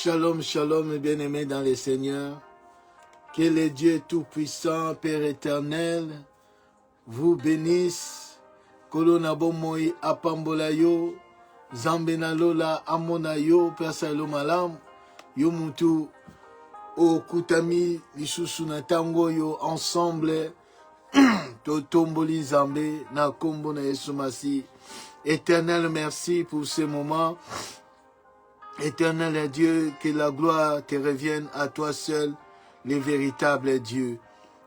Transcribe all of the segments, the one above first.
Shalom, shalom, bien-aimés dans le Seigneur. Que le Dieu Tout-Puissant, Père éternel, vous bénisse. Kolona bomoi apambola yo, zambena lola amona yo, Père Salom malam, yo mutu okutami lisusu na tango yo ensemble, totomboli zambe na kombo na Yesu Masi. Éternel, merci pour ce moment. Éternel Dieu, que la gloire te revienne à toi seul, le véritable Dieu.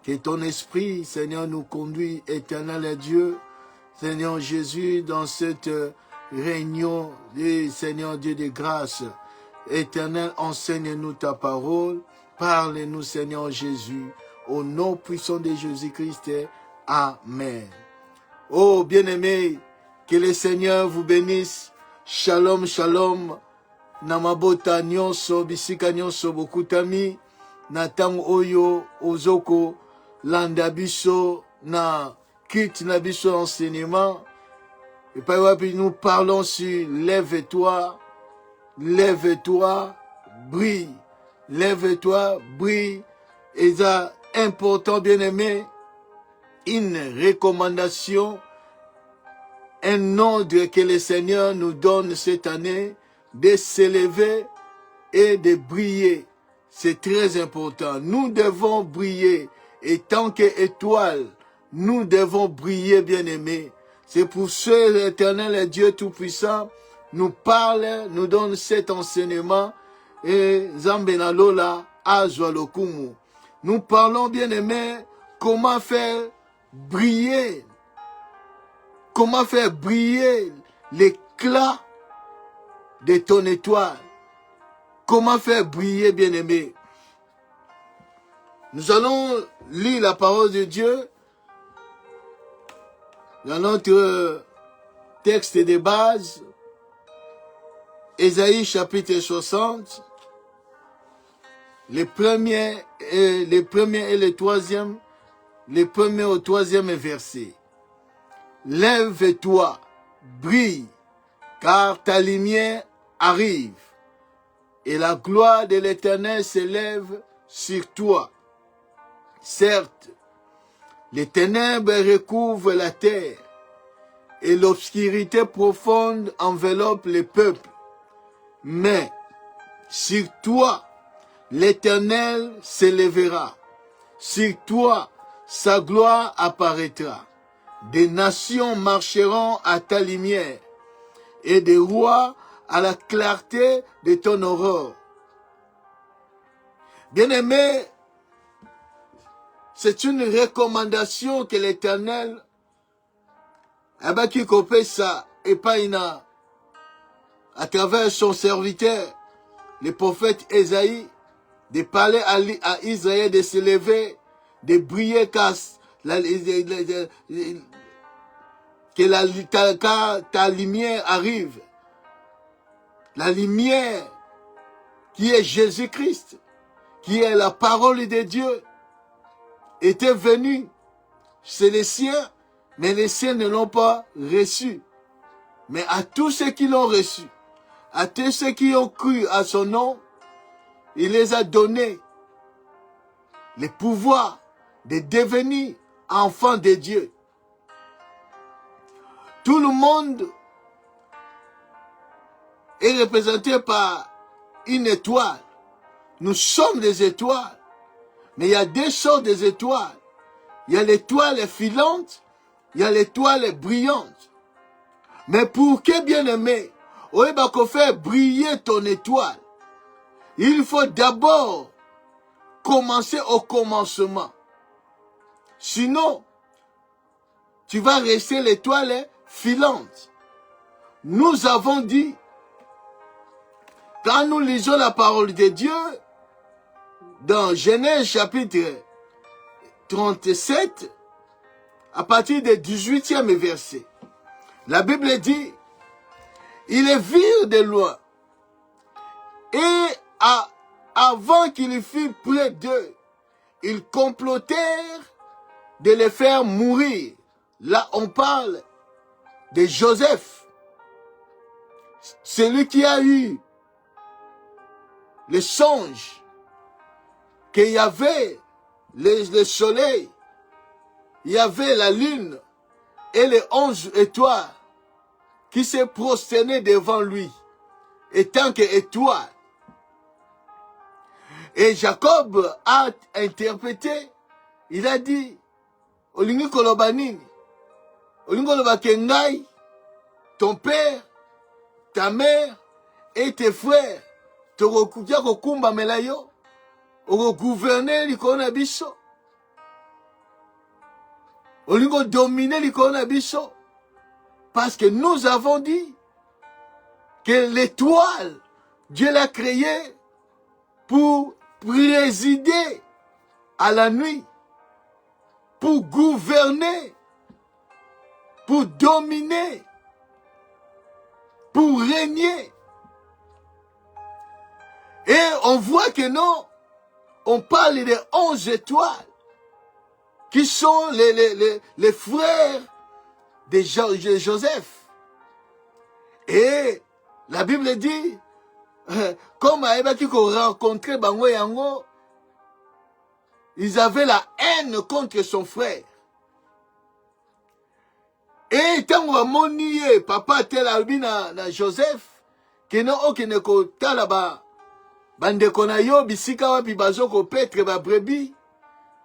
Que ton esprit, Seigneur, nous conduit, éternel Dieu, Seigneur Jésus, dans cette réunion, Seigneur Dieu de grâce. Éternel, enseigne-nous ta parole, parle-nous, Seigneur Jésus, au nom puissant de Jésus-Christ. Amen. Oh, bien-aimés, que le Seigneur vous bénisse. Shalom, shalom. Namabota nyonso bisika nyonso bokutami na tango oyo ozoko landa biso na kit na biso enseignement et pas wapi nous parlons sur lève-toi, brille, lève-toi, brille. Et ça important, bien aimé, une recommandation, un ordre que le Seigneur nous donne cette année, de s'élever et de briller. C'est très important. Nous devons briller. Et tant qu'étoile, nous devons briller, bien-aimés. C'est pour ce l'Éternel et Dieu Tout-Puissant nous parle, nous donne cet enseignement. Et Zambena Lola Azwalokumu. Nous parlons, bien-aimés, comment faire briller. Comment faire briller l'éclat de ton étoile. Comment faire briller, bien-aimé? Nous allons lire la parole de Dieu dans notre texte de base, Ésaïe chapitre 60, le premier et le troisième, le premier au troisième verset. Lève-toi, brille, car ta lumière arrive, et la gloire de l'Éternel s'élève sur toi. Certes, les ténèbres recouvrent la terre, et l'obscurité profonde enveloppe les peuples. Mais sur toi, l'Éternel s'élèvera. Sur toi, sa gloire apparaîtra. Des nations marcheront à ta lumière, et des rois à la clarté de ton aurore. Bien-aimés, c'est une recommandation que l'Éternel qui copie ça et pas à travers son serviteur, le prophète Ésaïe, de parler à Israël de se lever, de briller car ta lumière arrive. La lumière qui est Jésus-Christ, qui est la parole de Dieu, était venue. C'est les siens, mais les siens ne l'ont pas reçu. Mais à tous ceux qui l'ont reçu, à tous ceux qui ont cru à son nom, il les a donné le pouvoir de devenir enfants de Dieu. Tout le monde est représenté par une étoile. Nous sommes des étoiles. Mais il y a deux sortes d'étoiles. Il y a l'étoile filante, il y a l'étoile brillante. Mais pour que, bien-aimé, on va faire briller ton étoile, il faut d'abord commencer au commencement. Sinon, tu vas rester l'étoile filante. Nous avons dit, quand nous lisons la parole de Dieu, dans Genèse chapitre 37, à partir du 18e verset, la Bible dit, ils les virent de loin, et avant qu'il fût près d'eux, ils complotèrent de les faire mourir. Là, on parle de Joseph, celui qui a eu les songes, qu'il y avait le soleil, il y avait la lune et les 11 étoiles qui se prosternaient devant lui, étant que étoiles. Et Jacob a interprété, il a dit, Olingi kolobanini, Olingi kolobakengai, ton père, ta mère et tes frères, tokokukia kokumba melayo, oko gouverner likolo na biso, olingo dominer likolo na biso, parce que nous avons dit que l'étoile, Dieu l'a créée pour présider à la nuit, pour gouverner, pour dominer, pour régner. Et on voit que non, on parle des 11 étoiles qui sont les frères de Joseph. Et la Bible dit, comme Aïbaki rencontré Bango Yango, ils avaient la haine contre son frère. Et tant qu'on a monié, papa tel albi na Joseph, qui n'a aucun côté là-bas, bande konayo bisika wapi bazo ko petre ba brebis,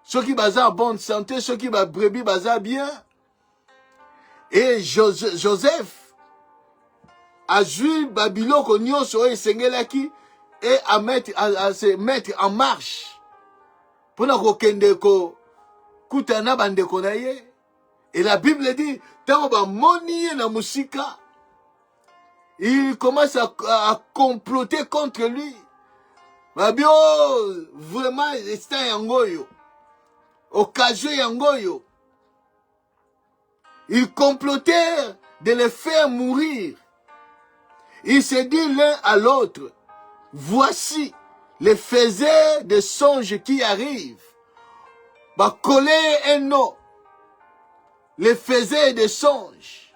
ceux qui baza en bonne santé, ceux qui ba brebis baza bien. Et Joseph a joué Babylone konyo so esengelaki et à se mettre en marche. Pour na kende ko kutana bande konaye. Et la Bible dit, tant qu'on monier na musika, il commence à comploter contre lui. Babio, vraiment, c'est un yangoyo. Occasion yangoyo. Ils complotèrent de les faire mourir. Ils se disent l'un à l'autre, voici les faiseurs de songes qui arrivent. Bah, coller un nom. Les faiseurs de songes.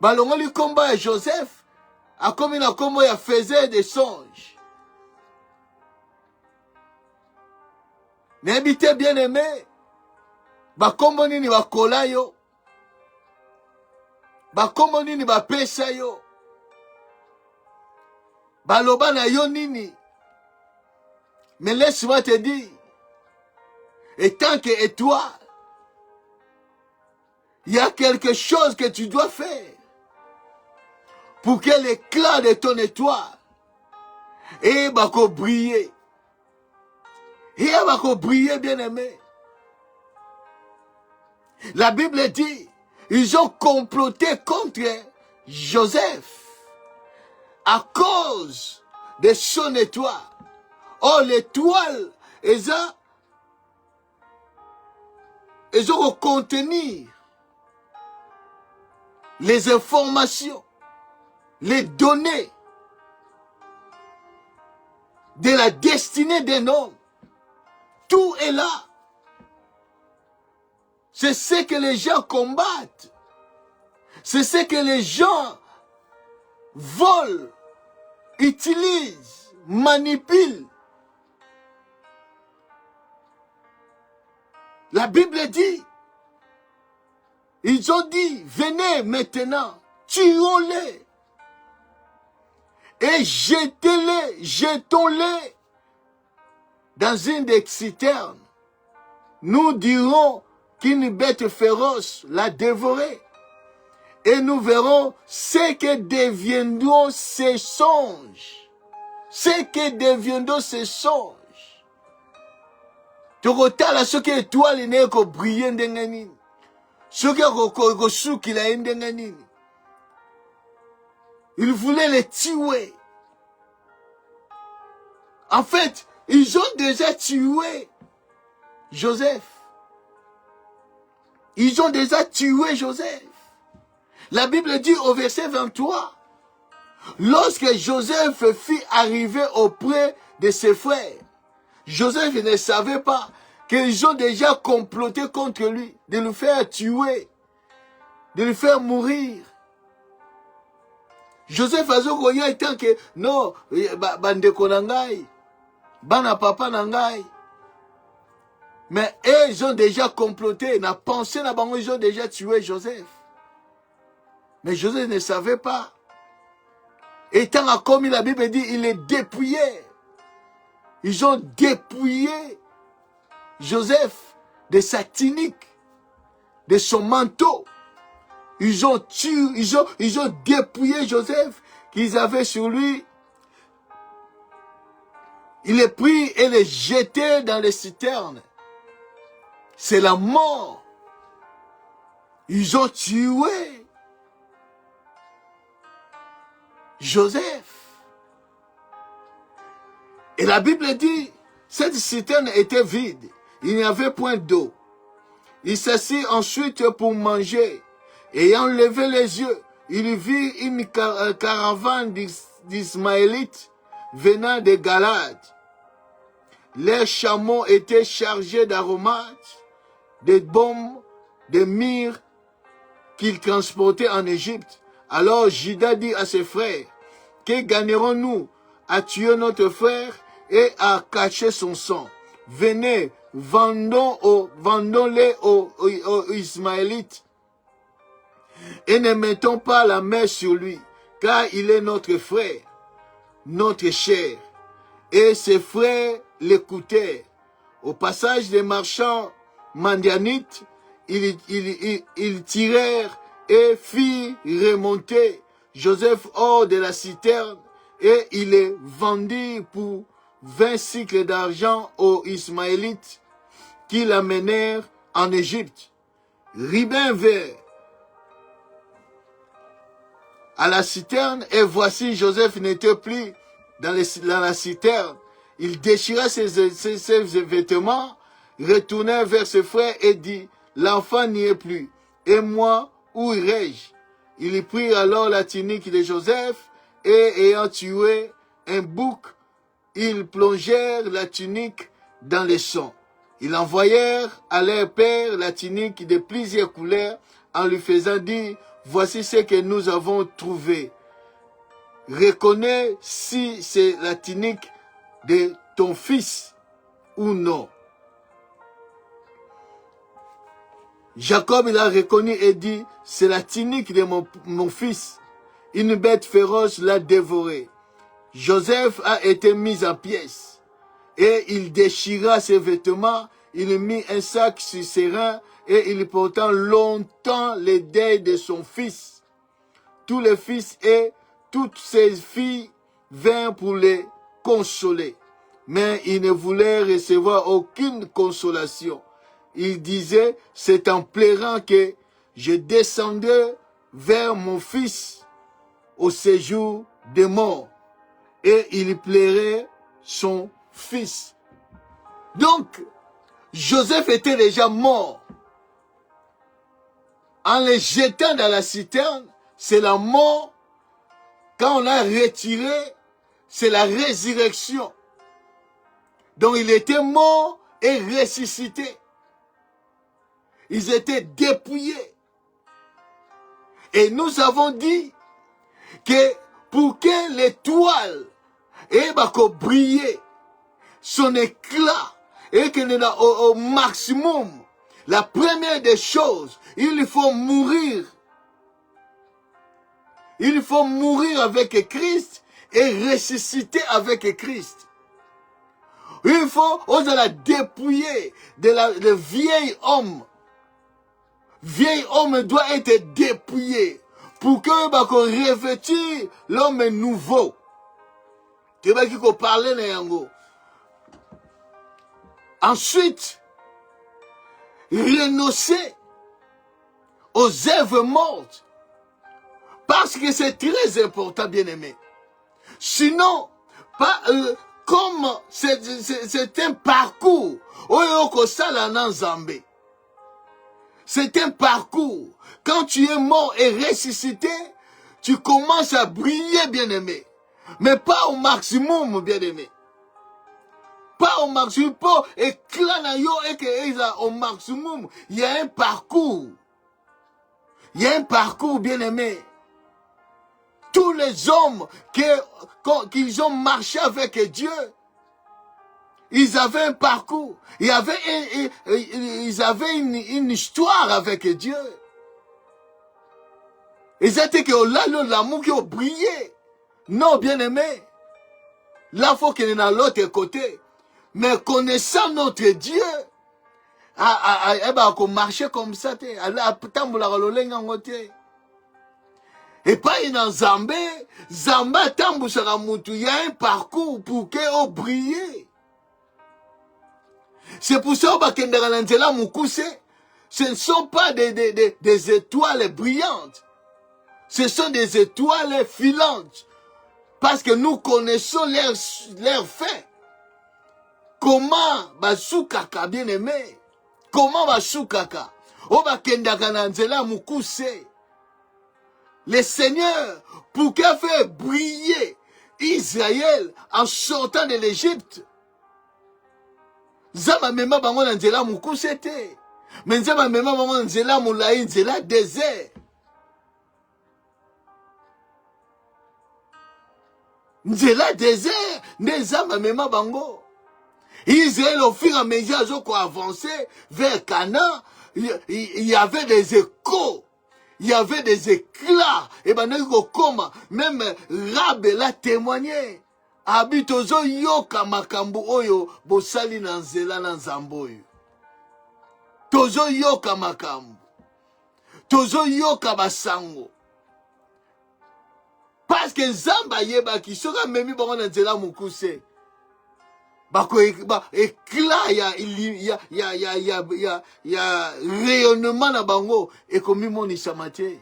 Bah, le combat Joseph, a comme il a combat, il faisait des songes. N'habitez bien aimé, bah, comment nini va kola yo, bah, comment nini va pesa yo, bah, loba na yo nini. Mais laisse-moi te dire, et tant que et toi, il y a quelque chose que tu dois faire pour que l'éclat de ton étoile et bako briller. Et bako briller, bien aimé. La Bible dit, ils ont comploté contre Joseph à cause de son étoile. Oh, l'étoile, ils ont contenir les informations, les données de la destinée d'un homme. Tout est là. C'est ce que les gens combattent. C'est ce que les gens volent, utilisent, manipulent. La Bible dit, ils ont dit, venez maintenant, tuons-les et jetez-les, jetons-les dans une des citernes. Nous dirons qu'une bête féroce l'a dévoré et nous verrons ce que deviendront ces songes. Ce que deviendront ces songes. Tokotala ce que étoile n'est que briller ndengani. Ce que il voulait les tuer. En fait, ils ont déjà tué Joseph. Ils ont déjà tué Joseph. La Bible dit au verset 23, lorsque Joseph fut arrivé auprès de ses frères, Joseph ne savait pas qu'ils ont déjà comploté contre lui, de le faire tuer, de le faire mourir. Joseph azokoya tant que non, bandeko na ngai, bana papa na ngai. Mais eux, ils ont déjà comploté, na pensé na bango, ils ont déjà tué Joseph. Mais Joseph ne savait pas. Et tant comme la Bible dit, il est dépouillé. Ils ont dépouillé Joseph de sa tunique, de son manteau. Ils ont tué, ils ont dépouillé Joseph qu'ils avaient sur lui. Il est pris et les jeté dans les citernes. C'est la mort. Ils ont tué Joseph. Et la Bible dit, cette citerne était vide. Il n'y avait point d'eau. Il s'assit ensuite pour manger. Ayant levé les yeux, il vit une caravane d'Ismaélites venant de Galade. Leurs chameaux étaient chargés d'aromates, de baumes, de myrrhe qu'ils transportaient en Égypte. Alors Juda dit à ses frères, que gagnerons-nous à tuer notre frère et à cacher son sang? Venez, vendons-les aux Ismaélites et ne mettons pas la main sur lui, car il est notre frère, notre chair. Et ses frères l'écoutèrent. Au passage des marchands Madianites, ils tirèrent et firent remonter Joseph hors de la citerne, et il est vendu pour 20 cycles d'argent aux Ismaélites qui l'amenèrent en Égypte. Ribin vint à la citerne, et voici Joseph n'était plus dans la citerne. Il déchira ses vêtements, retourna vers ses frères et dit, l'enfant n'y est plus, et moi, où irai-je? Ils prirent alors la tunique de Joseph, et ayant tué un bouc, ils plongèrent la tunique dans le sang. Ils envoyèrent à leur père la tunique de plusieurs couleurs, en lui faisant dire, voici ce que nous avons trouvé. Reconnais si c'est la tunique de ton fils ou non. Jacob, il a reconnu et dit, c'est la tunique de mon fils. Une bête féroce l'a dévoré. Joseph a été mis en pièces et il déchira ses vêtements, il mit un sac sur ses reins et il porta longtemps le deuil de son fils. Tous les fils et toutes ses filles vinrent pour les consoler, mais il ne voulait recevoir aucune consolation. Il disait, c'est en pleurant que je descendais vers mon fils au séjour des morts. Et il plairait son fils. Donc, Joseph était déjà mort. En le jetant dans la citerne, c'est la mort. Quand on l'a retiré, c'est la résurrection. Donc, il était mort et ressuscité. Ils étaient dépouillés. Et nous avons dit que pour que l'étoile ait briller son éclat et que au maximum, la première des choses, il faut mourir. Il faut mourir avec Christ et ressusciter avec Christ. Il faut, on la dépouiller de le vieil homme. Vieil homme doit être dépouillé pour que qu'on revêtir l'homme nouveau. Tu vas qu'il faut parler na yango. Ensuite, renoncer aux œuvres mortes. Parce que c'est très important, bien-aimé. Sinon, pas, comme c'est un parcours, c'est un parcours. Quand tu es mort et ressuscité, tu commences à briller, bien-aimé. Mais pas au maximum, bien-aimé. Pas au maximum, pas éclat et que au maximum. Il y a un parcours. Il y a un parcours, bien-aimé. tous les hommes qui ont marché avec Dieu, ils avaient un parcours, ils avaient une histoire avec Dieu. Ils étaient que là, l'amour qui a brillé. Non, bien aimé. Là, il faut qu'il y ait à l'autre côté. Mais connaissant notre Dieu, qu'on marchait comme ça, et pas une Zambé, Zamba tambu saramutu, il y a un parcours pour qu'il brille. C'est pour ça que ce ne sont pas des étoiles brillantes. Ce sont des étoiles filantes. Parce que nous connaissons leurs faits. Comment Basukaka, bien aimé? Comment Basukaka? Le Seigneur, pour qu'il fait briller Israël en sortant de l'Égypte. Zama mema bango na nzela mukuse te. Mais zama mema bango na nzela mulai nzela désert. Nzela désert, ne zama mema bango. Israël au fur et à mesure qu'ils ont avancé vers Canaan, il y avait des échos. Il y avait des éclats. Et ben, même Rab l'a témoigné. Abitozo yoka makambu oyo bosali na nzela na nzambo oyo. Tozo yoka makambu. Tozo yoka basango. Parce que Nzamba yeba ki soka memi bango na nzela mukuse. Bako éclat ya rayonnement na bango et comme mon isamate.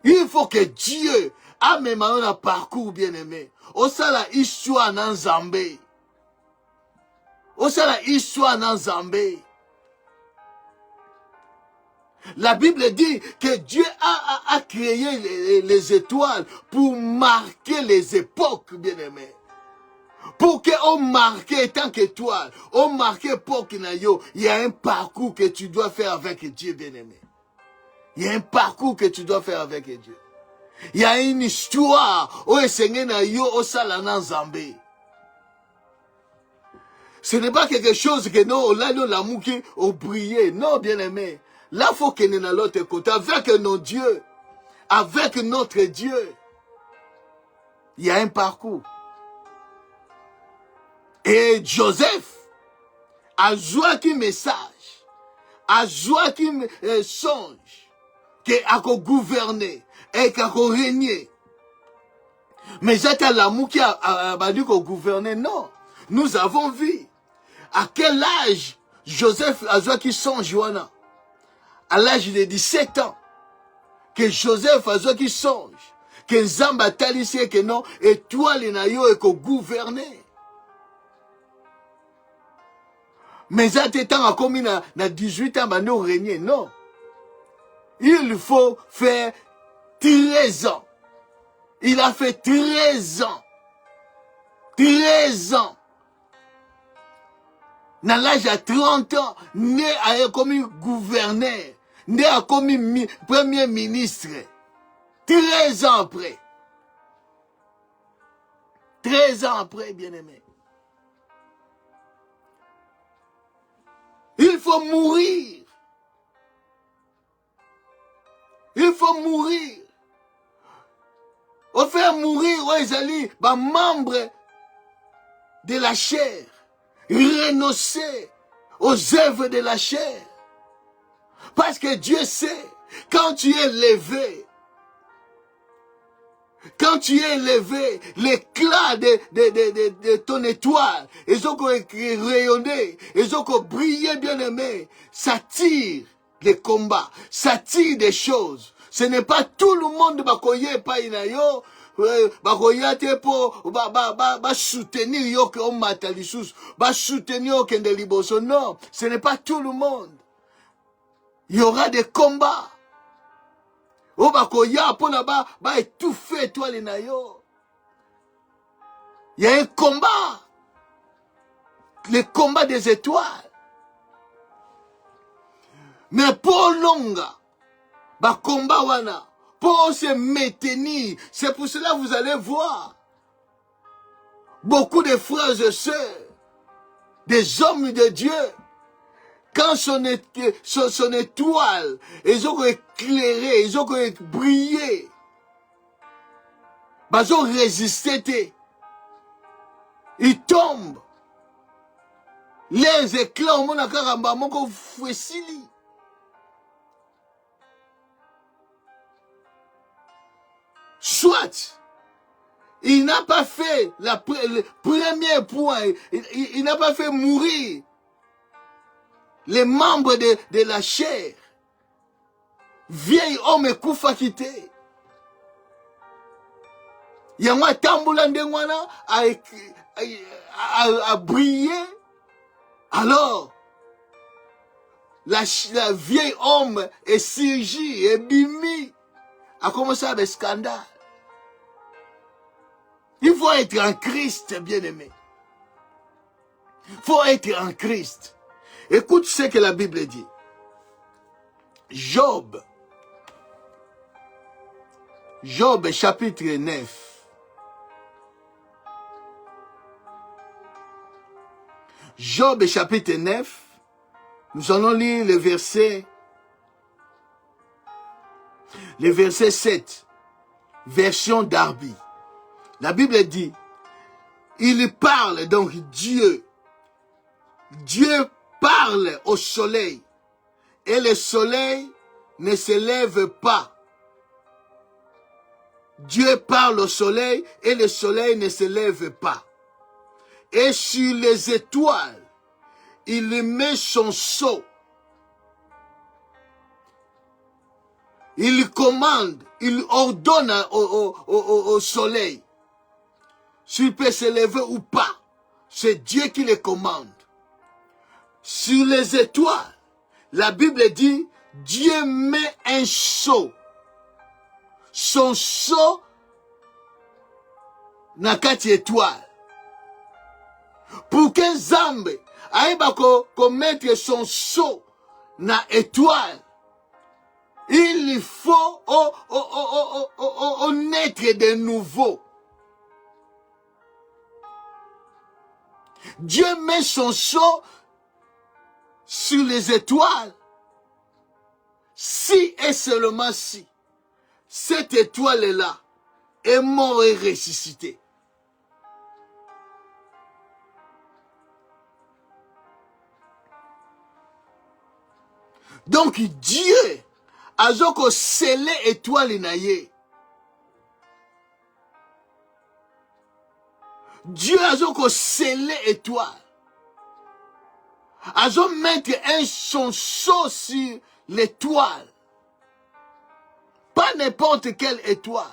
Il faut que Dieu a même un parcours bien aimé. Osa la histoire nan Zambé. Osa la histoire nan Zambé. La Bible dit que Dieu a créé les étoiles pour marquer les époques bien aimées. Pour qu'on marque tant qu'étoile, on marque époque na yo, il y a un parcours que tu dois faire avec Dieu bien aimé. Il y a un parcours que tu dois faire avec Dieu. Il y a une histoire. Ce n'est pas quelque chose que nous, là, nous, l'amour qui a brillé. Non, bien aimé. Là, il faut qu'on ait l'autre côté. Avec nos dieux. Avec notre Dieu. Il y a un parcours. Et Joseph a joué qui message. A joué qui songe. Qui a gouverné. Et qui a régné. Mais c'était l'amour qui a dit qu'on gouvernait. Non. Nous avons vu. À quel âge Joseph a joué qui songe, Johanna? À l'âge de 17 ans. Que Joseph a joué qui songe. Que Zamba talisé que non. Et toi, les naïos, et qu'on gouvernait. Mais à tes temps, comme il a 18 ans, nous régner. Non. Il faut faire 13 ans. Il a fait 13 ans. 13 ans. Dans l'âge de 30 ans, né comme gouverneur, né comme premier ministre. 13 ans après. 13 ans après, bien-aimé. Il faut mourir. Il faut mourir. On fait mourir, ouais, membre de la chair. Renoncer aux œuvres de la chair. Parce que Dieu sait, quand tu es levé, l'éclat de ton étoile, ils ont rayonné, ils ont brillé, bien aimé, ça tire les combats, ça tire des choses. Ce n'est pas tout le monde qui pas inayo. Bakoyate po soutenir yo que on mata lisusu soutenir que de liboso. Non, ce n'est pas tout le monde. Il y aura des combats. O bakoya po na ba étouffer toi les nayo. Il y a un combat. Le combat des étoiles. Mais pour longa ba combat wana pour se maintenir. C'est pour cela que vous allez voir beaucoup de frères et sœurs, des hommes de Dieu, quand son étoile, ils ont éclairé, ils ont brillé, ils ont résisté. Ils tombent. Les éclats au monde à Karamba, mon fouessili. Soit, il n'a pas fait le premier point, il n'a pas fait mourir les membres de la chair. Vieil homme koufa quitté. Yangwa tambulandengwana a brillé. Alors, la vieille homme est surgie, est bimi, a commencé avec scandale. Il faut être en Christ, bien-aimé. Il faut être en Christ. Écoute ce que la Bible dit. Job, chapitre 9. Job, chapitre 9. Nous allons lire le verset 7. Version Darby. La Bible dit, il parle, donc Dieu parle au soleil, et le soleil ne se lève pas. Dieu parle au soleil, et le soleil ne se lève pas. Et sur les étoiles, il met son sceau. Il commande, il ordonne au soleil s'il peut se lever ou pas. C'est Dieu qui le commande. Sur les étoiles, la Bible dit, Dieu met un sceau. Son sceau n'a qu'une étoile. Pour que Zambe aille mettre son sceau na étoile, il faut naître de nouveau. Dieu met son sceau sur les étoiles, si et seulement si cette étoile-là est morte et ressuscitée. Donc Dieu a scellé étoile naïe. Dieu a scellé étoile. A mettre son sceau sur l'étoile. Pas n'importe quelle étoile.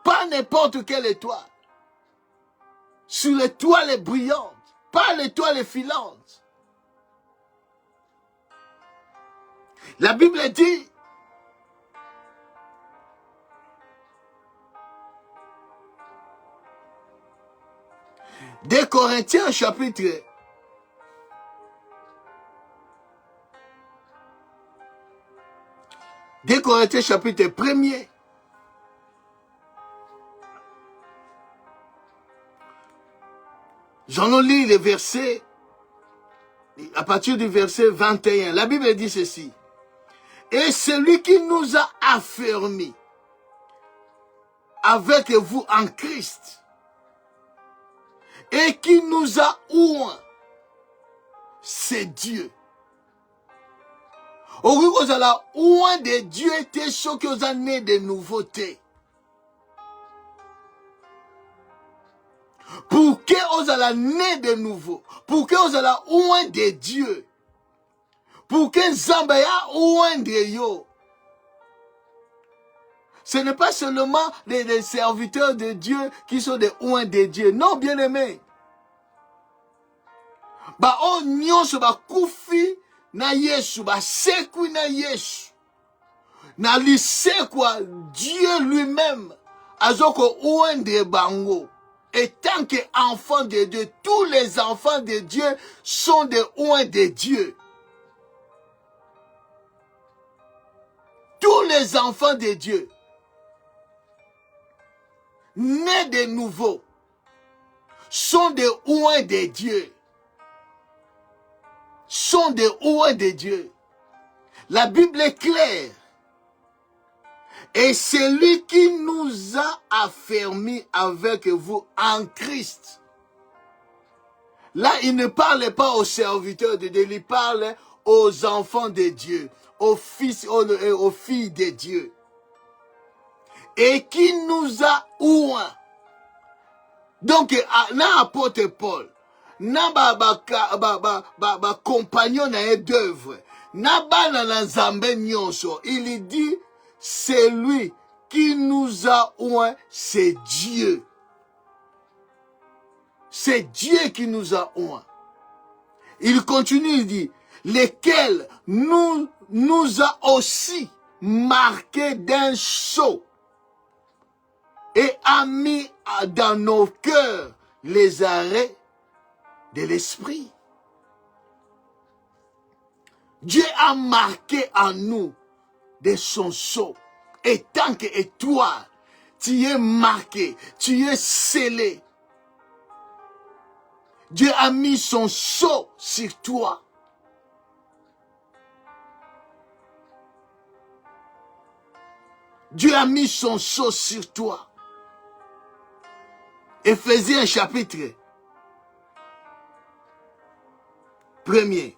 Pas n'importe quelle étoile. Sur l'étoile brillante. Pas l'étoile filante. La Bible dit, des Corinthiens chapitre 1er. J'en lis les versets, à partir du verset 21. La Bible dit ceci. Et celui qui nous a affermis avec vous en Christ et qui nous a oint, c'est Dieu. Au lieu que la oint de Dieu était ce que vous avez de nouveautés. Pour que vous allez né de nouveau, pour que vous allez oint de Dieu. Pour que Zambaya oindre yo. Ce n'est pas seulement les serviteurs de Dieu qui sont des oints de Dieu. Non, bien aimé. Ba o nyonso ba kufi na Yesu, ba seku na Yesu. Na lisekwa Dieu lui-même azoko oindre bango. Et tant qu'enfants de Dieu, tous les enfants de Dieu sont des oints de Dieu. tous les enfants de Dieu, nés de nouveau, sont des oins de Dieu. Sont des oins de Dieu. La Bible est claire. Et c'est lui qui nous a affermis avec vous en Christ. Là, il ne parle pas aux serviteurs de Dieu, il parle aux enfants de Dieu, aux fils, aux filles de Dieu. Et qui nous a oint. Donc, n'apôtre Paul, na compagnon d'œuvre, na bana na nzambe nyonso, il dit, c'est lui qui nous a oint, c'est Dieu. C'est Dieu qui nous a oint. Il continue, il dit, lesquels nous a aussi marqués d'un sceau et a mis dans nos cœurs les arrêts de l'esprit. Dieu a marqué en nous de son sceau. Et tant que toi, tu es marqué, tu es scellé. Dieu a mis son sceau sur toi. Dieu a mis son sceau sur toi. Éphésiens chapitre 1er.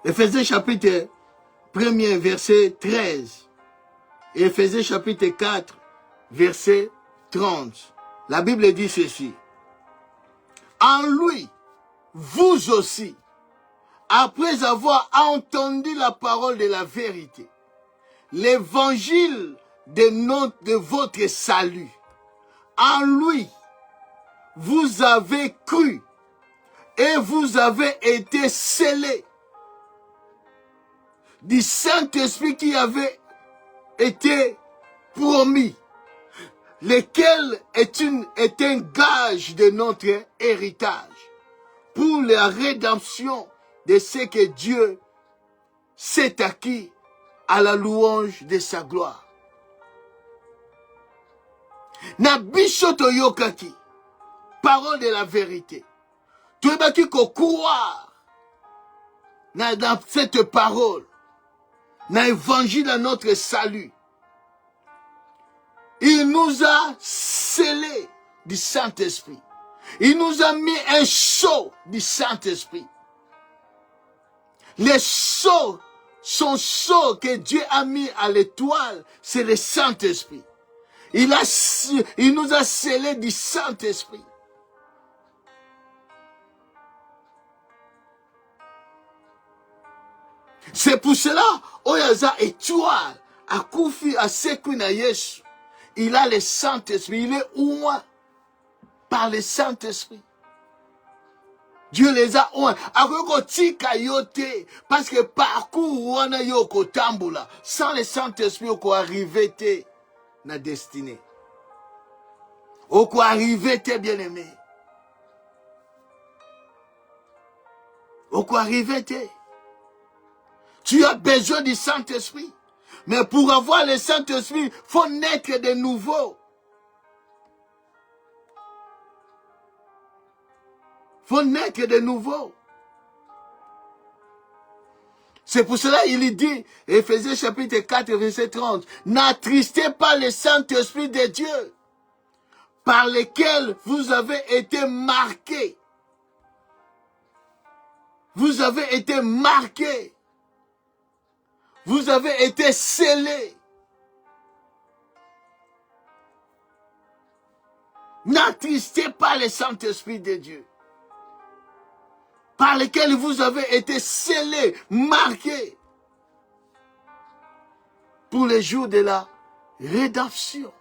Éphésiens chapitre 1er, verset 13. Et Éphésiens chapitre 4, verset 30. La Bible dit ceci. En lui, vous aussi, après avoir entendu la parole de la vérité, l'évangile de votre salut, en lui, vous avez cru et vous avez été scellés du Saint-Esprit qui avait été promis, lequel est un gage de notre héritage pour la rédemption de ce que Dieu s'est acquis à la louange de sa gloire. Na biso toyokaki, parole de la vérité. Toyebaki ko croire dans cette parole, dans l'évangile de notre salut. Il nous a scellés du Saint-Esprit. Il nous a mis un sceau du Saint-Esprit. Les sceaux, son sceau que Dieu a mis à l'étoile, c'est le Saint-Esprit. Il nous a scellés du Saint-Esprit. C'est pour cela, Oyaza étoile, à Koufi, à Sekuna Yesu, il a le Saint-Esprit, il est oint par le Saint-Esprit. Dieu les a oint. Parce que parcours wana yoko tambula, sans le Saint-Esprit, on peut arriver na destinée. On peut arriver bien-aimé. On peut arriver Tu as besoin du Saint-Esprit. Mais pour avoir le Saint-Esprit, il faut naître de nouveau. Il faut naître de nouveau. C'est pour cela qu'il dit, Éphésiens chapitre 4, verset 30, n'attristez pas le Saint-Esprit de Dieu, par lequel vous avez été marqués. Vous avez été marqués. Vous avez été scellés. N'attristez pas le Saint-Esprit de Dieu, par lequel vous avez été scellés, marqués, pour les jours de la rédemption.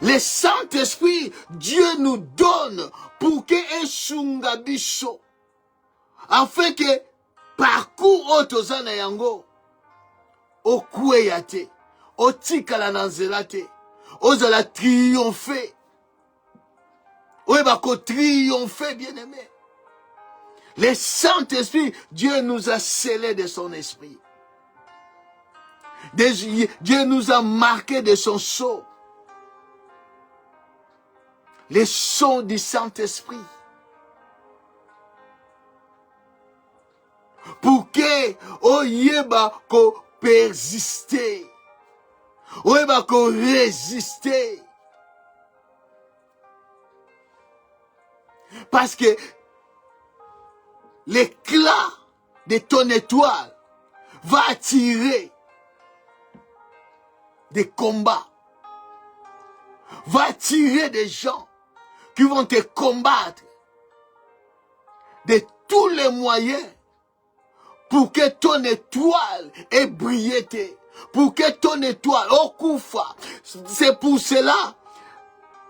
Le Saint-Esprit, Dieu nous donne pour que Esungabiso, afin que parcours Otozana Yango, okweya te, otikala na nzela te, ozala triompher. Oyeba ko triompher, bien-aimé. Le Saint-Esprit, Dieu nous a scellés de son esprit. Dieu nous a marqués de son sceau. Les sceaux du Saint-Esprit. Pour que oyeba ko persister. Oyeba ko résister. Parce que l'éclat de ton étoile va attirer des combats, va attirer des gens qui vont te combattre de tous les moyens pour que ton étoile ait brillé, pour que ton étoile, oh koufa, c'est pour cela,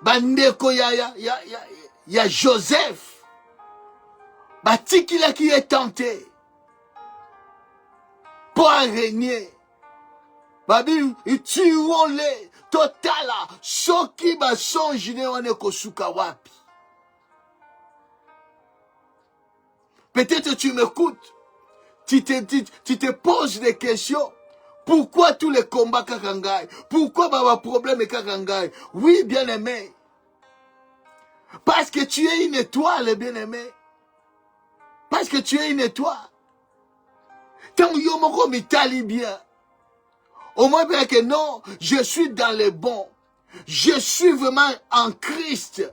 bandeko ya Joseph, batikila qui est tenté pour régner. Babi, ituole totala soki ba sonjine wane kosuka wapi. Peut-être tu m'écoutes, tu te poses des questions. Pourquoi tous les combats kakangai? Pourquoi baba problème kakangai? Oui, bien-aimé. Parce que tu es une étoile, bien-aimé. Parce que tu es une étoile. Tant yomoko mitali bien. Au moins bien que non, je suis dans le bon. Je suis vraiment en Christ.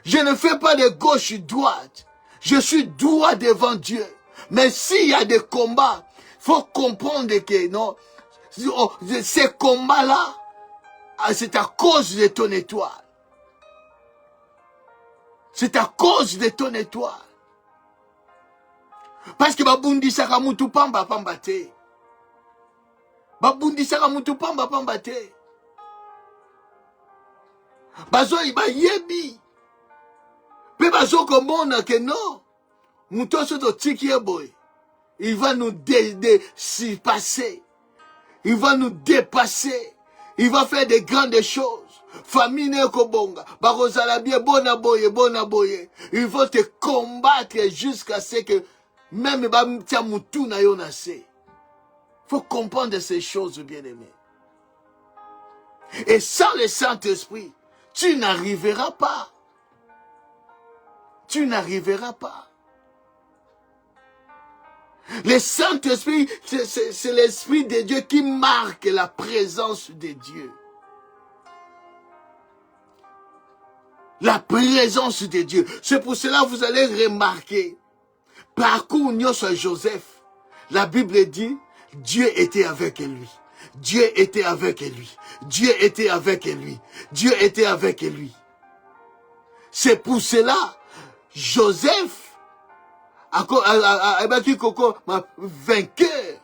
Je ne fais pas de gauche-droite. Je suis droit devant Dieu. Mais s'il y a des combats, il faut comprendre que non, ces combats-là, c'est à cause de ton étoile. C'est à cause de ton étoile. Parce que babundi saka mutu pamba pamba te. Babundi saka mutu pamba pamba te. Bazo iba yebi. Pe bazo komona que non. Muto soto tiki boy. Il va nous passer. Il va nous dépasser. Il va faire des grandes choses. Famine kobonga. Barozala bien bona boye. Il va te combattre jusqu'à ce que même tia mutu na yo na se. Faut comprendre ces choses, bien-aimés. Et sans le Saint-Esprit, tu n'arriveras pas. Tu n'arriveras pas. Le Saint-Esprit, c'est l'Esprit de Dieu qui marque la présence de Dieu. La présence de Dieu. C'est pour cela que vous allez remarquer, parcours Nyoso Joseph, la Bible dit, Dieu était avec lui. Dieu était avec lui. Dieu était avec lui. Dieu était avec lui. C'est pour cela, Joseph, vainqueur,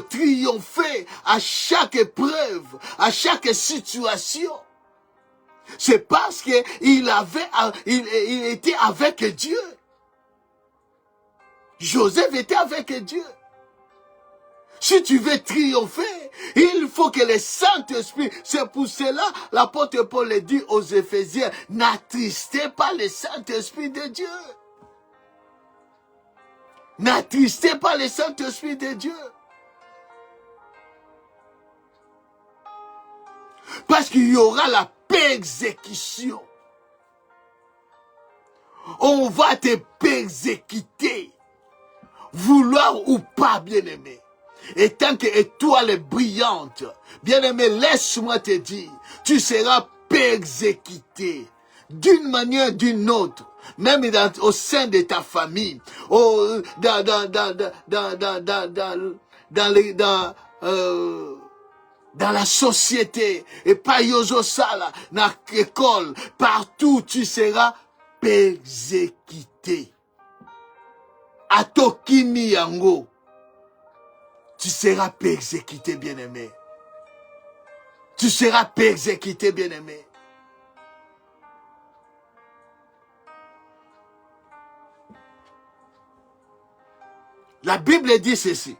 triompher à chaque épreuve, à chaque situation. C'est parce qu'il il était avec Dieu. Joseph était avec Dieu. Si tu veux triompher, il faut que le Saint-Esprit, c'est pour cela l'apôtre Paul le dit aux Éphésiens, n'attristez pas le Saint-Esprit de Dieu. N'attristez pas le Saint-Esprit de Dieu. Parce qu'il y aura la persécution. On va te persécuter. Vouloir ou pas, bien-aimé. Et tant que étoile est brillante, bien-aimé, laisse-moi te dire, tu seras persécuté d'une manière ou d'une autre, même au sein de ta famille, dans la société, et pas yozo sala, dans l'école, partout tu seras persécuté. Atokimi yango. Tu seras persécuté, bien-aimé. Tu seras persécuté, bien-aimé. La Bible dit ceci.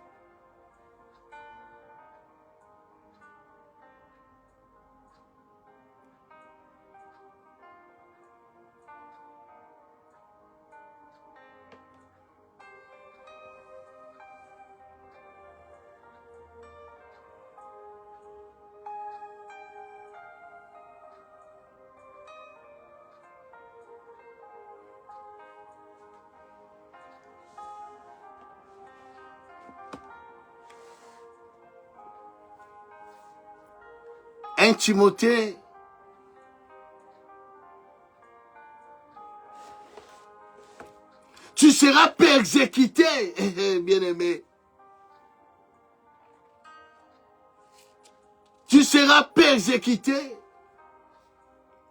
1 Timothée, tu seras persécuté, bien-aimé. Tu seras persécuté.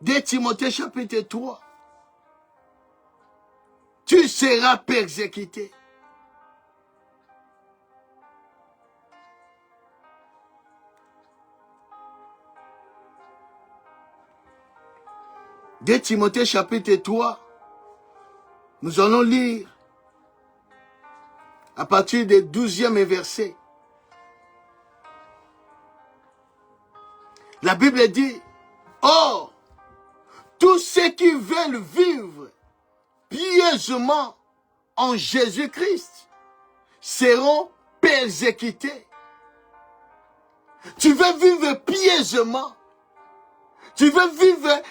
2 Timothée chapitre 3. Tu seras persécuté. De Timothée chapitre 3, nous allons lire à partir du 12e verset. La Bible dit, « Or, tous ceux qui veulent vivre pieusement en Jésus-Christ seront persécutés. » Tu veux vivre pieusement. Tu veux vivre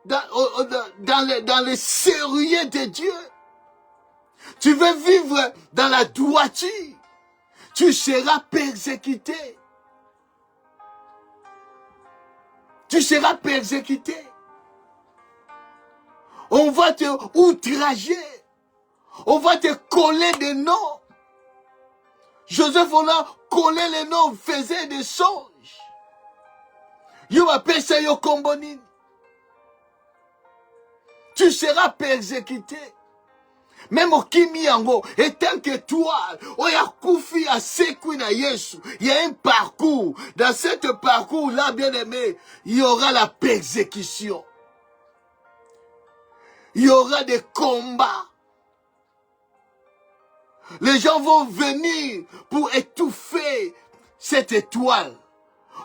dans le sérieux de Dieu. Tu veux vivre dans la droiture. Tu seras persécuté. Tu seras persécuté. On va te outrager. On va te coller des noms. Joseph, on a collé les noms, faisait des songes. Yo appelle ça yo kombonine. Tu seras persécuté. Même au Kimiango, et tant que toi, oya koufi a sekui na Yesu, il y a un parcours. Dans ce parcours-là, bien aimé, il y aura la persécution. Il y aura des combats. Les gens vont venir pour étouffer cette étoile.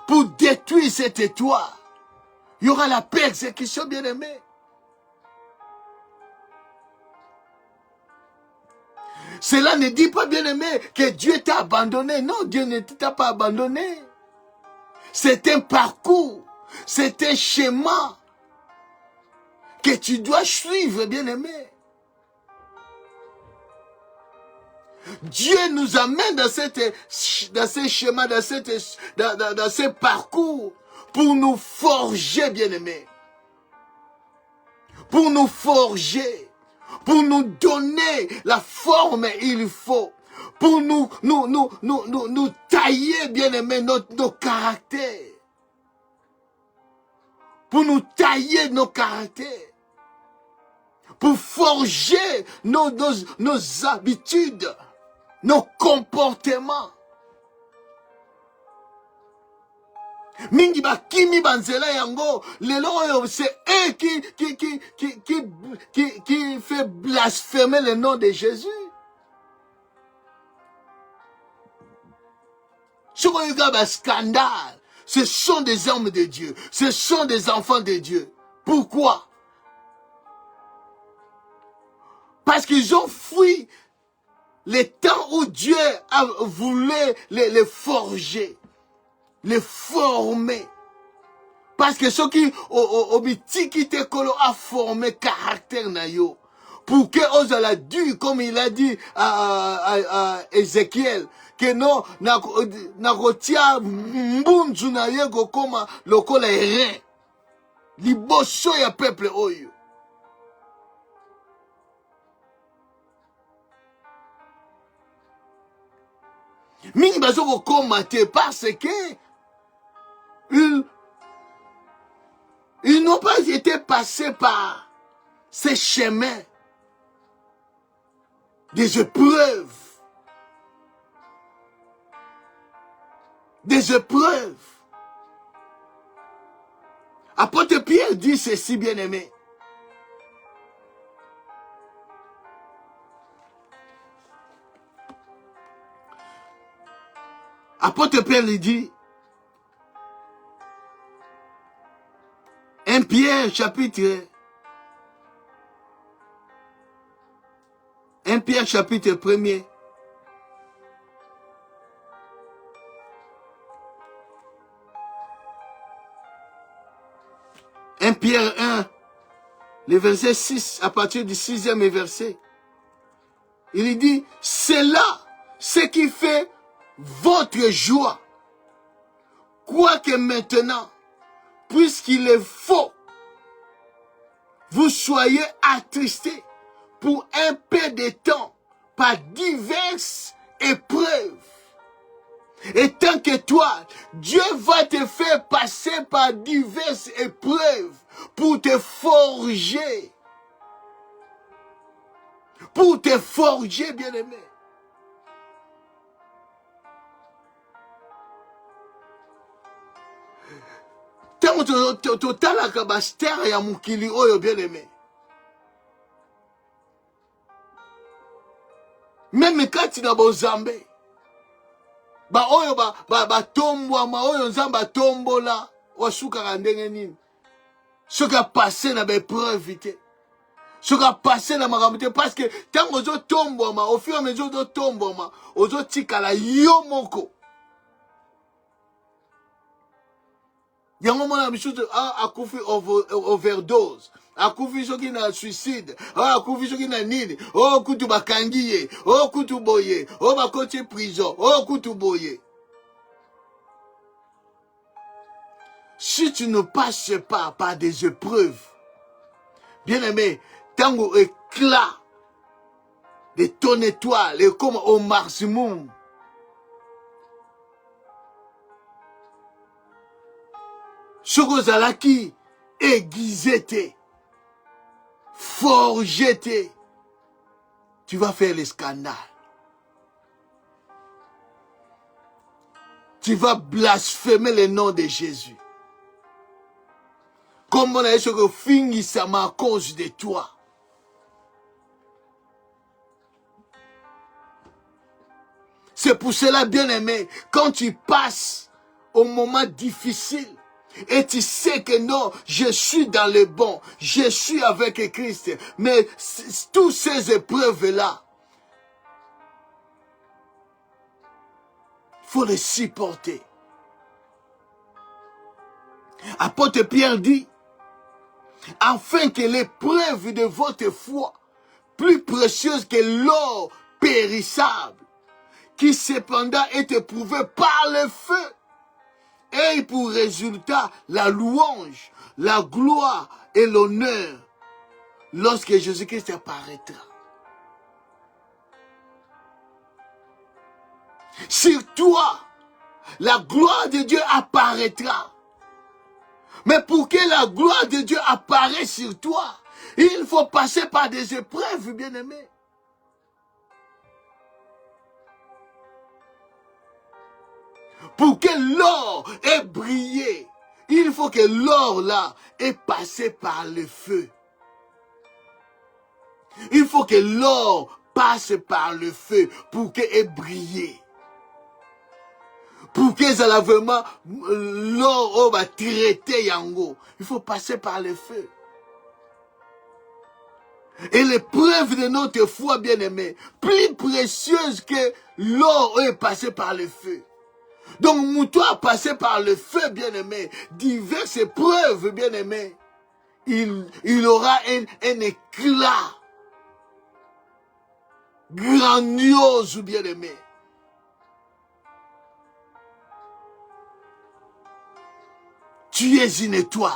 Pour détruire cette étoile. Il y aura la persécution, bien-aimé. Cela ne dit pas, bien-aimé, que Dieu t'a abandonné. Non, Dieu ne t'a pas abandonné. C'est un parcours. C'est un schéma que tu dois suivre, bien-aimé. Dieu nous amène dans ce schéma, dans ce parcours, pour nous forger, bien-aimés. Pour nous forger, pour nous donner la forme qu'il faut, pour nous tailler, bien-aimés, nos caractères. Pour nous tailler nos caractères. Pour forger nos habitudes. Nos comportements. Mingi ba kimi banzela yango, lelo c'est eux qui fait blasphémer le nom de Jésus. Sur un scandale, ce sont des hommes de Dieu, ce sont des enfants de Dieu. Pourquoi? Parce qu'ils ont fui les temps où Dieu a voulu les forger, les former. Parce que ceux qui a formé caractère na yo. Pour que ose la dure, comme il a dit à Ézéchiel, que non, na kotia mbunzu na ye kokoma lokola rein. Liboso ya peuple oyo. Mingi bazo combattre parce que ils n'ont pas été passés par ces chemins des épreuves. Des épreuves. Apôtre Pierre dit ceci, bien-aimé. Apôtre Pierre lui dit, 1 Pierre chapitre 1er. 1 Pierre 1, le verset 6, à partir du 6e verset. Il dit, c'est là ce qui fait votre joie. Quoique maintenant, puisqu'il est faux, vous soyez attristés pour un peu de temps par diverses épreuves. Et tant que toi, Dieu va te faire passer par diverses épreuves pour te forger. Pour te forger, bien-aimé. Tant que tu as la capacité à mukili oyo, bien-aimé. Même quand tu n'as pas zambé. Ba oyo ba tombo ma oyo nzamba tombola wasuka kandenge nini. Ce qui a passé na be preuve te. Ce qui a passé na makambo te parce que tant ozo tombo ma au fur et à mesure de tombo ma ozo tikala yo moko. Yango mona biso akufi overdose. Akufi soki na suicide, akufi soki na nini, kutu bakangi ye, kutu boye, bakoti prison, kutu boye. Si tu ne passes pas par des épreuves, bien aimé, tango éclat de ton étoile est comme au maximum. Soko zalaki aiguisé te, forgé te, tu vas faire le scandale. Tu vas blasphémer le nom de Jésus. Comme on a dit que finissama à cause de toi. C'est pour cela, bien aimé, quand tu passes au moment difficile, et tu sais que non, je suis dans le bon, je suis avec Christ, mais toutes ces épreuves-là, il faut les supporter. Apôtre Pierre dit, afin que l'épreuve de votre foi, plus précieuse que l'or périssable, qui cependant est éprouvé par le feu, ait pour résultat la louange, la gloire et l'honneur lorsque Jésus-Christ apparaîtra. Sur toi, la gloire de Dieu apparaîtra. Mais pour que la gloire de Dieu apparaisse sur toi, il faut passer par des épreuves, bien-aimés. Pour que l'or ait brillé, il faut que l'or là ait passé par le feu. Il faut que l'or passe par le feu pour qu'elle ait brillé. Pour que ça vraiment l'or va traiter yango, il faut passer par le feu. Et l'épreuve de notre foi, bien-aimé, plus précieuse que l'or est passé par le feu. Donc, Moutou a passé par le feu, bien-aimé, diverses épreuves, bien-aimé. Il aura un éclat grandiose, bien-aimé. Tu es une étoile.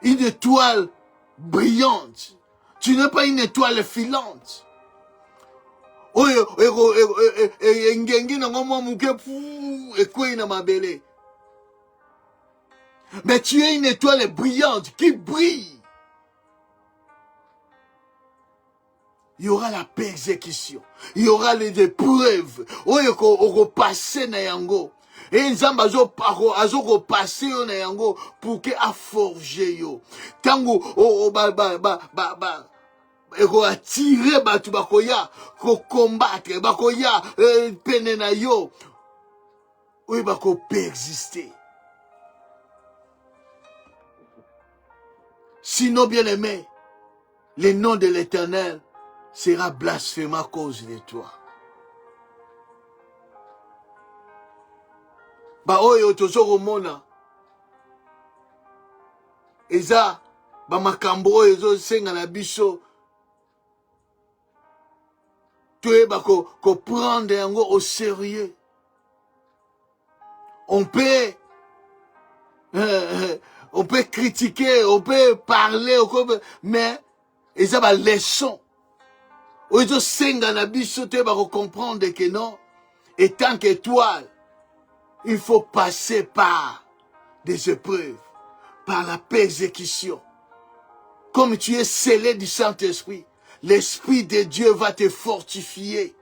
Une étoile brillante. Tu n'es pas une étoile filante. Mais tu es une étoile brillante qui brille. Il y aura la persécution. Il y aura les épreuves. Et nzamba azo passer na yango pour que a forger yo. Tango eko attirer batu bakoya ko combattre bakoya pene na yo. Oui bako persister. Sinon, bien aimé, le nom de l'Éternel sera blasphémé à cause de toi. Ba oyo tozoko mona eza ba makambo oyo ezosenga na biso toyeba ko prendre yango au sérieux. on peut critiquer, on peut parler, mais ils ont une leçon. Ils ont 5 ans pour comprendre que non, et tant qu'étoile, il faut passer par des épreuves, par la persécution. Comme tu es scellé du Saint-Esprit, l'Esprit de Dieu va te fortifier.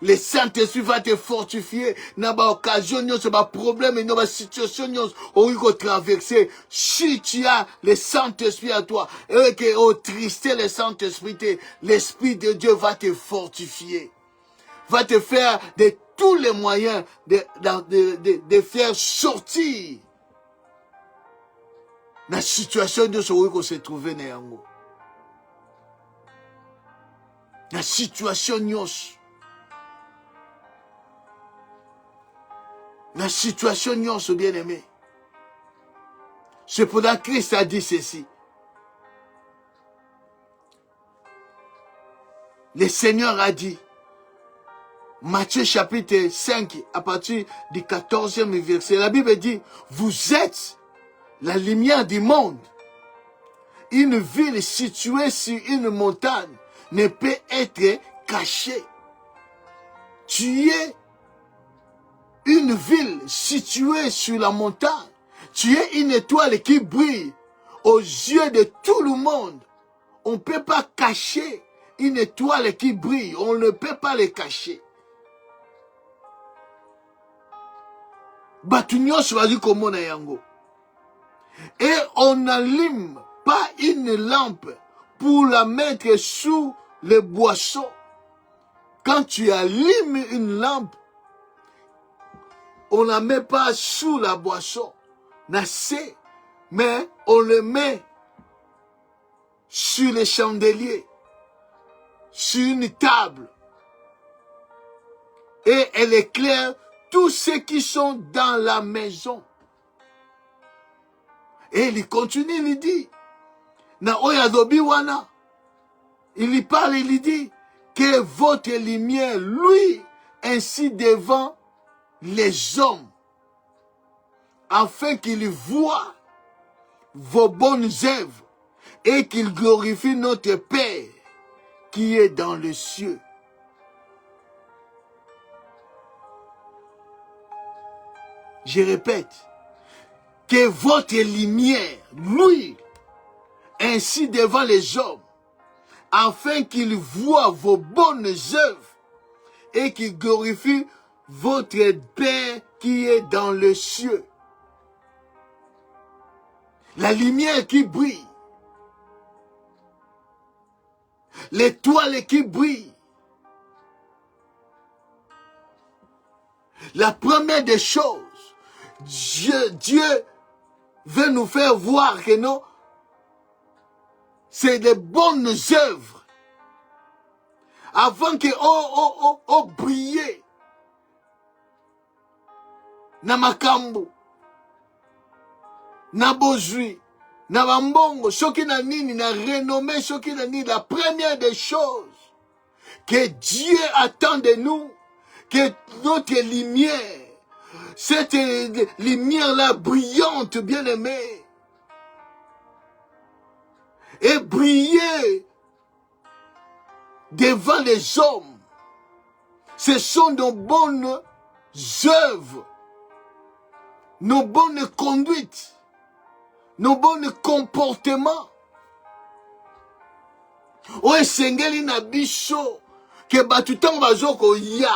Le Saint-Esprit va te fortifier. N'a pas occasion, n'a pas problème, n'a pas situation, n'a pas traverser. Si tu as le Saint-Esprit à toi, et que au tristé le Saint-Esprit, l'Esprit de Dieu va te fortifier. Va te faire de tous les moyens de faire sortir la situation de ce où se trouve néanmo. La situation nyos. La situation nyos, bien aimé. C'est pourquoi Christ a dit ceci. Le Seigneur a dit, Matthieu chapitre 5, à partir du 14e verset, la Bible dit, vous êtes la lumière du monde. Une ville située sur une montagne ne peut être cachée. Tu es une ville située sur la montagne. Tu es une étoile qui brille aux yeux de tout le monde. On ne peut pas cacher une étoile qui brille. On ne peut pas le cacher. Et on n'allume pas une lampe pour la mettre sous le boisseau. Quand tu allumes une lampe, on ne la met pas sous la boisseau, mais on le met sur les chandeliers, sur une table, et elle éclaire tous ceux qui sont dans la maison. Et il continue, il dit, il y parle, il dit, que votre lumière, lui, ainsi devant les hommes, afin qu'ils voient vos bonnes œuvres et qu'ils glorifient notre Père qui est dans les cieux. Je répète, que votre lumière, lui, ainsi devant les hommes, afin qu'ils voient vos bonnes œuvres et qu'ils glorifient votre Père qui est dans les cieux. La lumière qui brille, l'étoile qui brille. La première des choses, Dieu veut nous faire voir que non, c'est des bonnes œuvres. Avant que briller. Na makambo. Na bozui. Na bambongo. Soki na nini, na renommé, soki na nini. La première des choses que Dieu attend de nous, que notre lumière, cette lumière-là brillante, bien-aimée, et briller devant les hommes. Ce sont nos bonnes œuvres, nos bonnes conduites, nos bons comportements. Oye sengeli na biso que batutango bazoko ya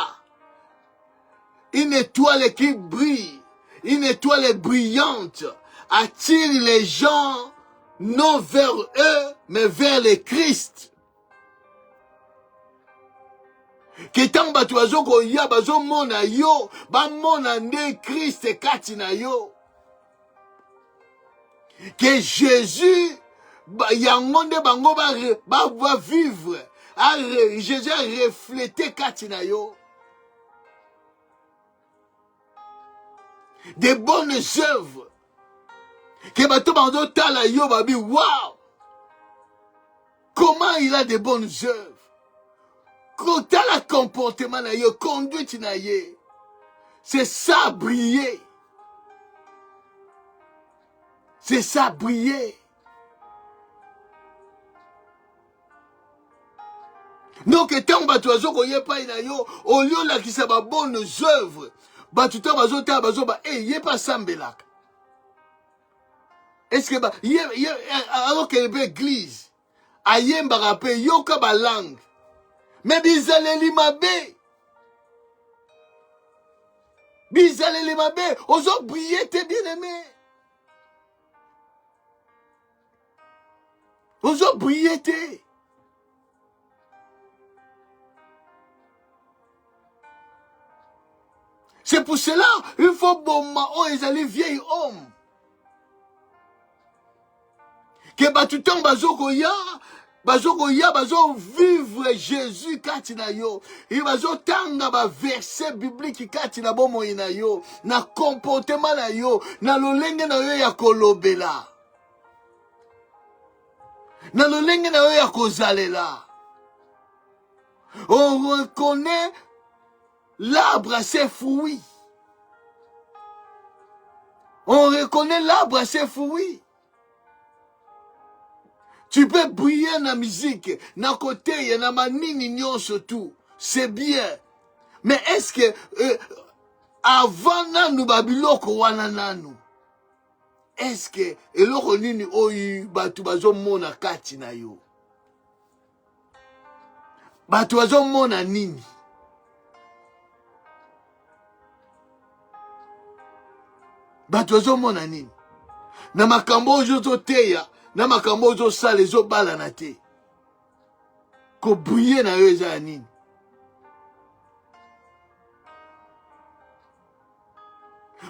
une étoile qui brille, une étoile brillante attire les gens non vers eux mais vers le Christ. Que tant batu bazoko ya bazomona yo bamona nde Christ kati na yo. Que Jésus yango nde bango va vivre. Jésus a reflété kati na yo. Des bonnes œuvres. Que bato bando tala yo babi wow. Comment il a des bonnes œuvres. Quand t'as le comportement na yo, conduite na ye. C'est ça briller. C'est ça briller. Donc, tant que tu as au lieu de qui ça va bonnes œuvres, tu t'as pas sambelak. Est-ce que, alors qu'il y a une église, aïe mbarape, yoka ba langue, mais bizaleli mabe. Bizaleli mabe, ozo briller tes bien-aimés. Ozo briller tes. C'est pour cela, il faut bon oh ils allaient vieil homme. Que batutan bazoko ya bazo vivre Jésus katina yo. Et bazo tanga ba verset biblique katina bomo ina yo, na comportement na yo, na lolenge na yo ya kolobela. Na lolenge na yo ya kozalela. On reconnaît l'arbre à ses fruits. On reconnaît l'arbre à ses fruits. Tu peux briller dans la musique, dans le côté, il y a ma nini surtout. C'est bien. Mais est-ce que, avant nous babiloko wana nanu, est-ce que, eloko nini oyu, batu bazo mona kati na yo? Batu bazo mona nini? Batu bazo mona nini? Na makambo ojo teya, na makambo ozo sala ezo bala na te. Ko bouye na yo eza nini?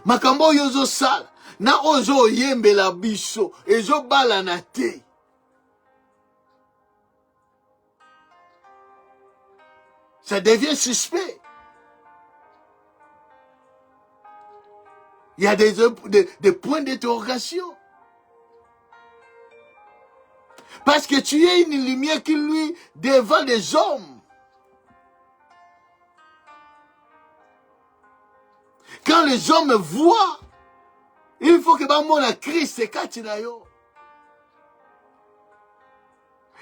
Makambo ozo sala, na ozo yembe la biso, ezo bala na te. Ça devient suspect. Il y a des points d'interrogation. Parce que tu es une lumière qui lui devant les hommes. Quand les hommes voient, il faut que mon Christ se cache là yo.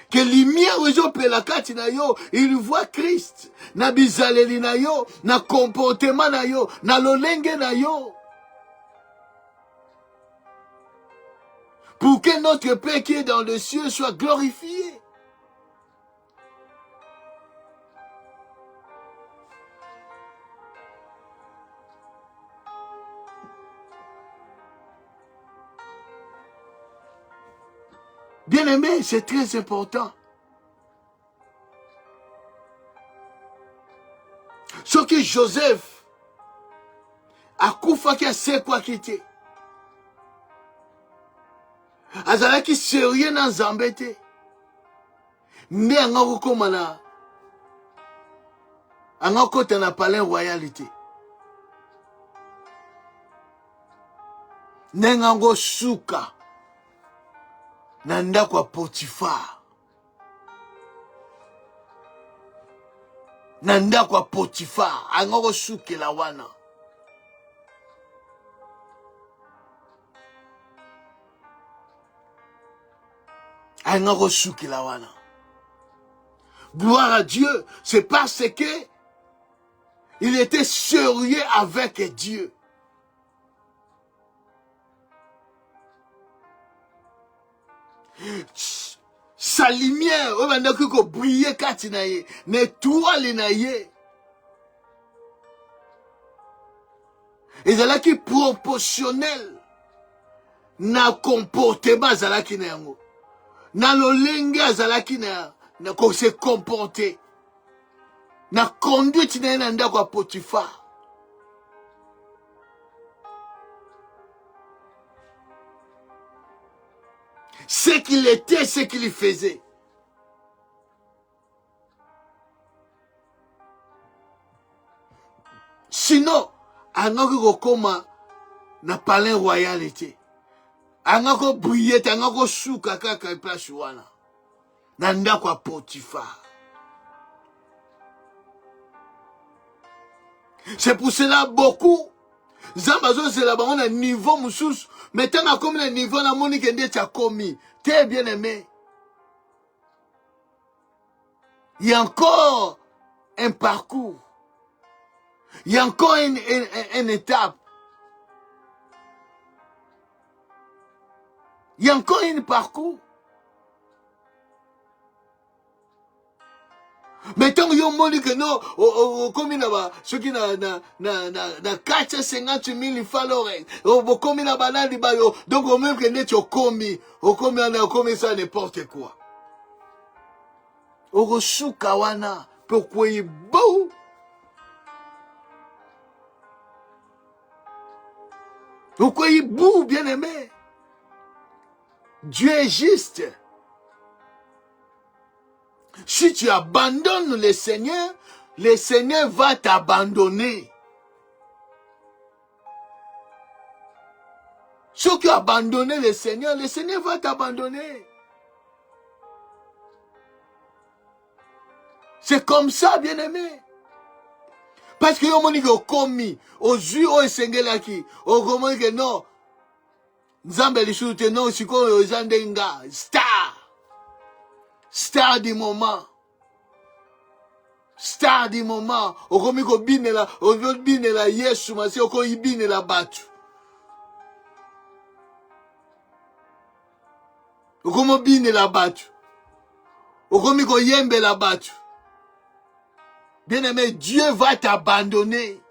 Que lumière aux gens pe la cache na yo, il voit Christ. Na bizaleli na yo, na comportement na yo, na lolenge na yo. Pour que notre Père qui est dans le ciel soit glorifié. Bien-aimé, c'est très important. Ce que Joseph a koufa qui a sait quoi quitter. Azalaki sérieux na zambete. Nde angako komana. Angako tena palais royalité. Nengango suka. Nanda kwa Potiphar. Nanda kwa Potiphar. Angako suke la wana. Gloire à Dieu, c'est parce que il était sérieux avec Dieu. Sa lumière, on va dire briller katinaye, n'étoile naye. Et c'est là qui est proportionnel na comportement zalaki na yango. Na lolenge azalaki na ko se comporter. Na conduite na na ndako ya Potiphar. Ce qu'il était, ce qu'il faisait. Sinon, angako kokoma na palais royalité. Angako briller, angako suka kaka place wana. Na ndako ya Potiphar. C'est pour cela beaucoup. Zambazo c'est là-bas, on a un niveau moussous. Mais tant qu'on a comme un niveau, on a monique et tu as commis. T'es bien aimé. Il y a encore un parcours. Il y a encore une étape. Il y a encore un parcours. Mais tant que vous avez dit que non, comme il a ceux qui na 450 000 followers, comme il a donc au même que net au commis ça n'importe quoi. Au reçu kawana, pourquoi il beau? Pourquoi il beau, bien aimé? Dieu est juste. Si tu abandonnes le Seigneur va t'abandonner. Si tu abandonnes le Seigneur va t'abandonner. C'est comme ça, bien-aimé. Parce que on dit que commis, aux yeux, au Sengelaki, au comment que non, Nzambe li soute non, si quoi, aux Zandenga, star du moment. Star du moment. Okomi ko bine la, okomi bine la Yesu, masi okomi bine la batu. Okomi bine la batu. Okomi ko yembe la batu. Bien-aimé, Dieu va t'abandonner.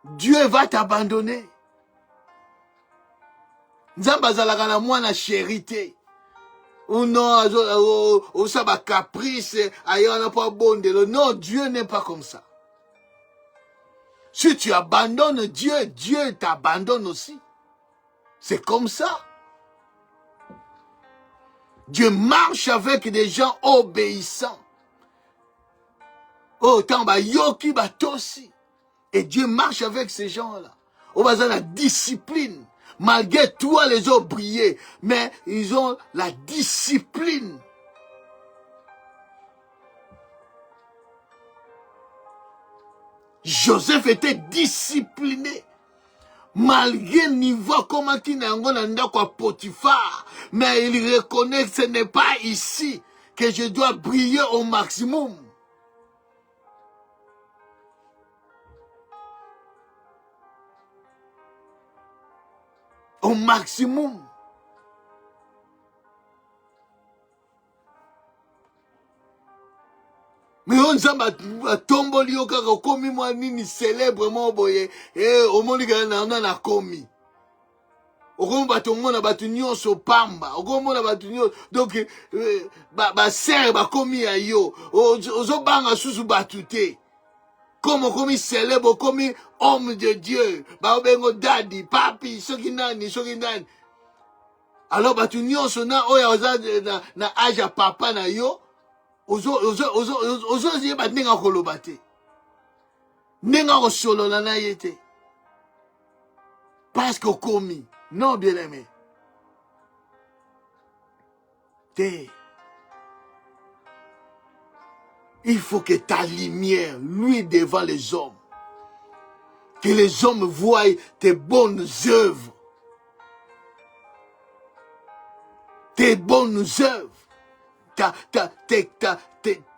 Dieu va t'abandonner. Nzamba zalaka na mwana chérité. Ou non, ou ça va caprice, ailleurs on n'a pas bondé. Non, Dieu n'est pas comme ça. Si tu abandonnes Dieu, Dieu t'abandonne aussi. C'est comme ça. Dieu marche avec des gens obéissants. Oh, tamba yoki batosi. Et Dieu marche avec ces gens-là. On va dire la discipline. Malgré toi, les ont brillé, mais ils ont la discipline. Joseph était discipliné. Malgré le niveau comment il n'a pas Potiphar, mais il reconnaît que ce n'est pas ici que je dois briller au maximum. Au maximum. Mais on a tombé au cas où commis moi ni célèbrement boye et au monde que on a commis. Au monde batongo na batunyo so pamba. Au monde na batunyo donc ba serre ba commis ayo. Ozo banga susu batute. Comme commis célèbre commis homme de Dieu. Ba bengo daddy, papi, sokinani. Alors batunyo so na oya oza na âge papa na yo. Ozo yeba nenga koloba te. Nenga kosolola na ye te. Parce que commis. Non, bien-aimé. Il faut que ta lumière, lui, devant les hommes. Que les hommes voient tes bonnes œuvres. Tes bonnes œuvres.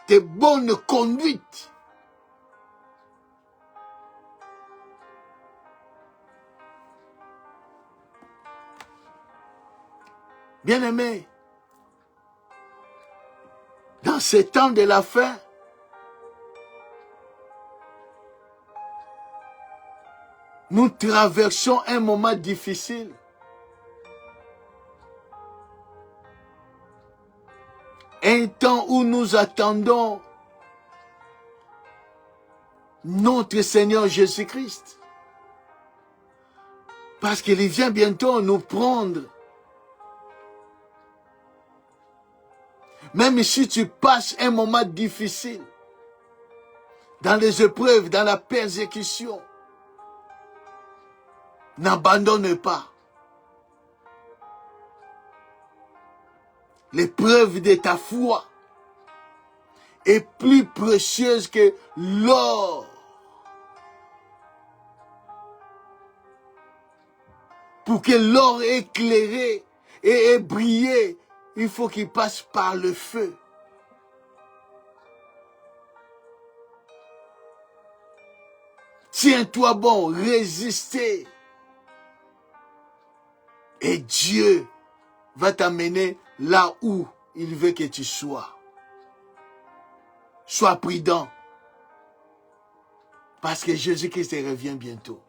Tes bonnes conduites. Bien-aimé, dans ces temps de la fin, nous traversons un moment difficile. Un temps où nous attendons notre Seigneur Jésus-Christ. Parce qu'il vient bientôt nous prendre. Même si tu passes un moment difficile, dans les épreuves, dans la persécution, n'abandonne pas. L'épreuve de ta foi, est plus précieuse que l'or. Pour que l'or éclairé et brillé, il faut qu'il passe par le feu. Tiens-toi bon, résistez. Et Dieu va t'amener là où il veut que tu sois. Sois prudent. Parce que Jésus-Christ revient bientôt.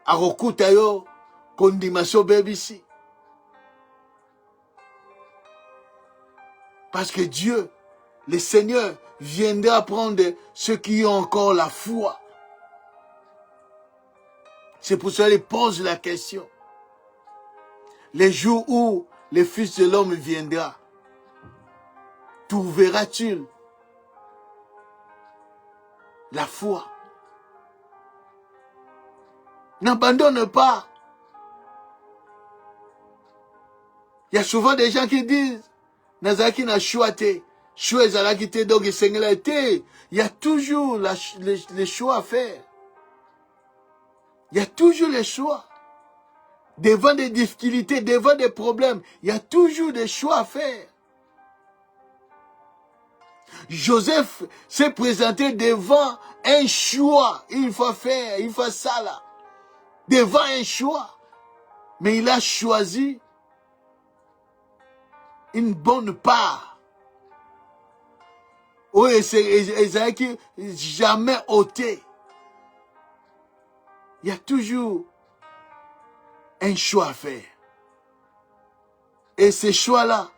Arokuta yo kondimaso bebisi. Parce que Dieu, le Seigneur, viendra prendre ceux qui ont encore la foi. C'est pour ça qu'il pose la question. Les jours où le Fils de l'homme viendra, trouveras-tu la foi? N'abandonne pas. Il y a souvent des gens qui disent, Nazaki n'a choisi, donc il y a toujours les choix à faire. Il y a toujours les choix. Devant des difficultés, devant des problèmes, il y a toujours des choix à faire. Joseph s'est présenté devant un choix. Il faut faire, il faut ça là. Devant un choix. Mais il a choisi une bonne part. Oui, c'est Esaïe jamais ôté. Il y a toujours un choix à faire. Et ce choix-là,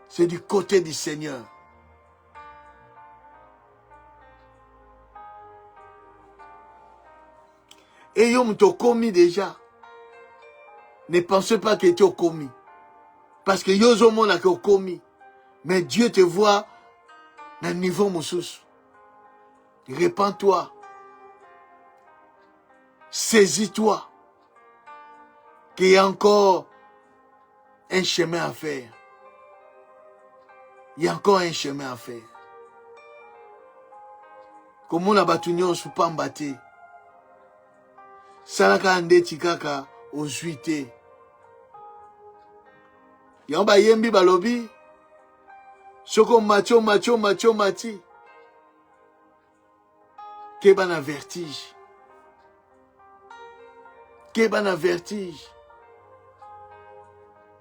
c'est du côté du Seigneur. Et yom t'as commis déjà. Ne pensez pas que tu as commis. Parce que yozomo n'a que commis. Mais Dieu te voit dans le niveau moussous. Répands-toi. Saisis-toi. Qu'il y a encore un chemin à faire. Il y a encore un chemin à faire. Comme on a battu sous Pambate. Salaka ande tikaka ozuite. Yamba yembi balobi. Soko macho mati. Kebana vertige. Kebana vertige.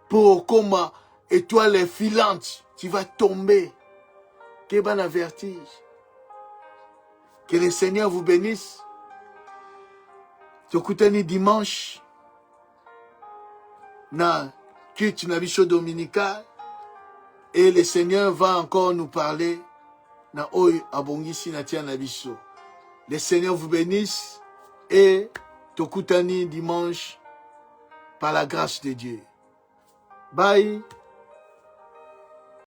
Pour comme étoile filante, tu vas tomber. Kebana vertige. Que le Seigneur vous bénisse. Tokutani dimanche na culte na biso dominical et le Seigneur va encore nous parler na oyo abongisi na tia na biso. Le Seigneur vous bénisse et tokutani dimanche par la grâce de Dieu. Bye.